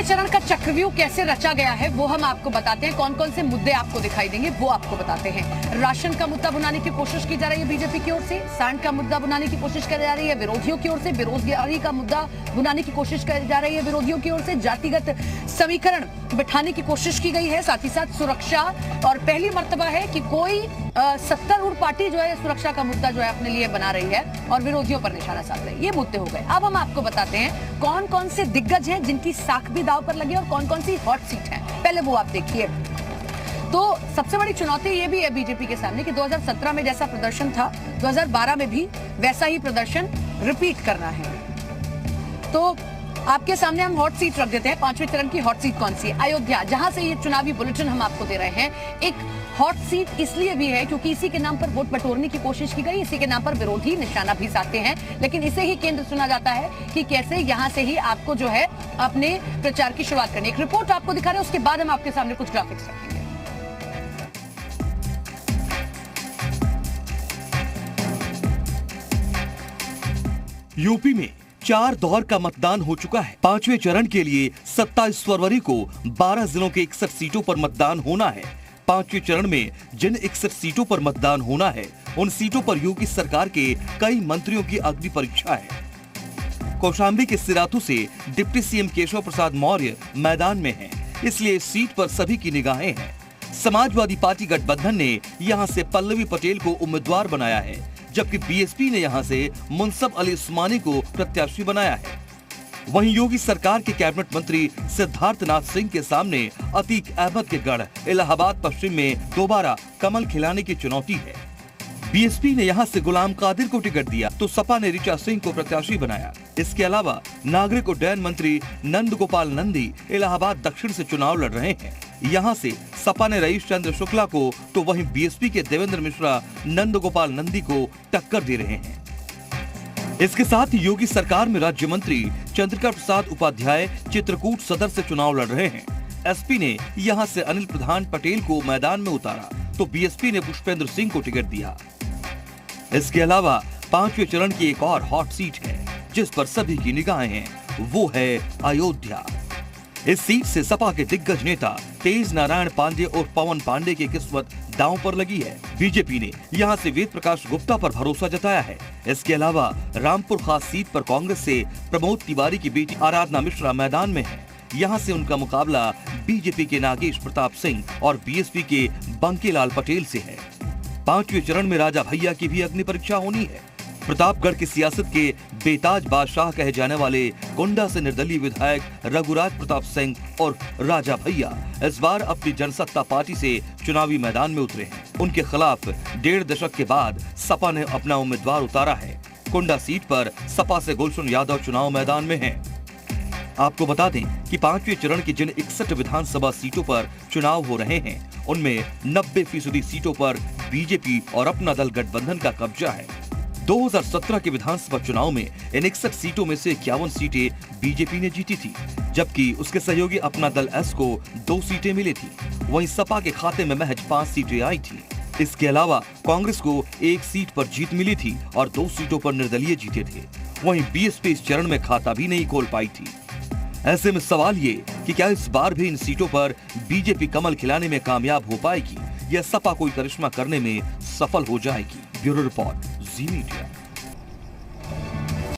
चरण का चक्रव्यूह कैसे रचा गया है वो हम आपको बताते हैं। कौन कौन से मुद्दे आपको दिखाई देंगे वो आपको बताते हैं। राशन का मुद्दा बुलाने की कोशिश की जा रही है बीजेपी की ओर से, सांड का मुद्दा बुलाने की कोशिश की जा रही है विरोधियों की ओर से, बेरोजगारी का मुद्दा बुलाने की कोशिश की जा रही है विरोधियों की ओर से, जातिगत समीकरण बिठाने की कोशिश की गई है, साथ ही साथ सुरक्षा, और पहली मर्तबा है कि कोई सत्तारूढ़ पार्टी जो है सुरक्षा का मुद्दा जो है अपने लिए बना रही है और विरोधियों पर निशाना साध रही है। ये मुद्दे हो गए। अब हम आपको बताते हैं कौन कौन से दिग्गज हैं जिनकी साख भी दांव पर लगी और कौन कौन सी हॉट सीट है। पहले वो आप देखिए। तो सबसे बड़ी चुनौती ये भी है बीजेपी के सामने कि 2017 में जैसा प्रदर्शन था 2012 में भी वैसा ही प्रदर्शन रिपीट करना है। तो आपके सामने हम हॉट सीट रख देते हैं। 5वें चरण की हॉट सीट कौन सी है? अयोध्या, जहां से ये चुनावी बुलेटिन हम आपको दे रहे हैं। एक हॉट सीट इसलिए भी है क्योंकि इसी के नाम पर वोट बटोरने की कोशिश की गई, इसी के नाम पर विरोधी निशाना भी साधते हैं, लेकिन इसे ही केंद्र चुना जाता है कि कैसे यहां से ही आपको जो है अपने प्रचार की शुरुआत करनी। एक रिपोर्ट आपको दिखा रहे हैं, उसके बाद हम आपके सामने कुछ ग्राफिक्स रखेंगे। यूपी में 4 दौर का मतदान हो चुका है। 5वें चरण के लिए 27 फरवरी को 12 जिलों के 61 सीटों पर मतदान होना है। 5वें चरण में जिन 61 सीटों पर मतदान होना है उन सीटों पर योगी सरकार के कई मंत्रियों की अग्नि परीक्षा है। कौशाम्बी के सिराथू से डिप्टी सीएम केशव प्रसाद मौर्य मैदान में हैं, इसलिए इस सीट पर सभी की निगाहें हैं। समाजवादी पार्टी गठबंधन ने यहां से पल्लवी पटेल को उम्मीदवार बनाया है, जबकि बीएसपी ने यहां से मुनसब अली उस्मानी को प्रत्याशी बनाया है। वहीं योगी सरकार के कैबिनेट मंत्री सिद्धार्थनाथ सिंह के सामने अतीक अहमद के गढ़ इलाहाबाद पश्चिम में दोबारा कमल खिलाने की चुनौती है। बीएसपी ने यहां से गुलाम कादिर को टिकट दिया तो सपा ने ऋचा सिंह को प्रत्याशी बनाया। इसके अलावा नागरिक उड्डयन मंत्री नंद गोपाल नंदी इलाहाबाद दक्षिण से चुनाव लड़ रहे हैं। यहां से सपा ने रईस चंद्र शुक्ला को तो वहीं बीएसपी के देवेंद्र मिश्रा नंद गोपाल नंदी को टक्कर दे रहे हैं। इसके साथ योगी सरकार में राज्य मंत्री चंद्रिका प्रसाद उपाध्याय चित्रकूट सदर से चुनाव लड़ रहे हैं। एसपी ने यहां से अनिल प्रधान पटेल को मैदान में उतारा तो बीएसपी ने पुष्पेंद्र सिंह को टिकट दिया। इसके अलावा 5वें चरण की एक और हॉट सीट है जिस पर सभी की निगाहें हैं, वो है अयोध्या। इस सीट से सपा के दिग्गज नेता तेज नारायण पांडे और पवन पांडे की किस्मत दांव पर लगी है। बीजेपी ने यहां से वेद प्रकाश गुप्ता पर भरोसा जताया है। इसके अलावा रामपुर खास सीट पर कांग्रेस से प्रमोद तिवारी की बेटी आराधना मिश्रा मैदान में है। यहां से उनका मुकाबला बीजेपी के नागेश प्रताप सिंह और बीएसपी के बंकीलाल पटेल से है। 5वें चरण में राजा भैया की भी अग्नि परीक्षा होनी है। प्रतापगढ़ की सियासत के बेताज बादशाह कहे जाने वाले गोंडा से निर्दलीय विधायक रघुराज प्रताप सिंह और राजा भैया इस बार अपनी जनसत्ता पार्टी से चुनावी मैदान में उतरे हैं। उनके खिलाफ 1.5 दशक के बाद सपा ने अपना उम्मीदवार उतारा है। गोंडा सीट पर सपा से गुलशन यादव चुनाव मैदान में हैं। आपको बता दें कि 5वें चरण की जिन 61 विधानसभा सीटों पर चुनाव हो रहे हैं उनमें 90% सीटों पर बीजेपी और अपना दल गठबंधन का कब्जा है। 2017 के विधानसभा चुनाव में इन 61 सीटों में से 51 सीटें बीजेपी ने जीती थी, जबकि उसके सहयोगी अपना दल एस को 2 सीटें मिली थी। वहीं सपा के खाते में महज 5 सीटें आई थी। इसके अलावा कांग्रेस को 1 सीट पर जीत मिली थी और 2 सीटों पर निर्दलीय जीते थे। वहीं बीएसपी इस चरण में खाता भी नहीं खोल पाई थी। ऐसे में सवाल ये कि क्या इस बार भी इन सीटों पर बीजेपी कमल खिलाने में कामयाब हो पाएगी या सपा कोई करिश्मा करने में सफल हो जाएगी। ब्यूरो रिपोर्ट, जी मीडिया।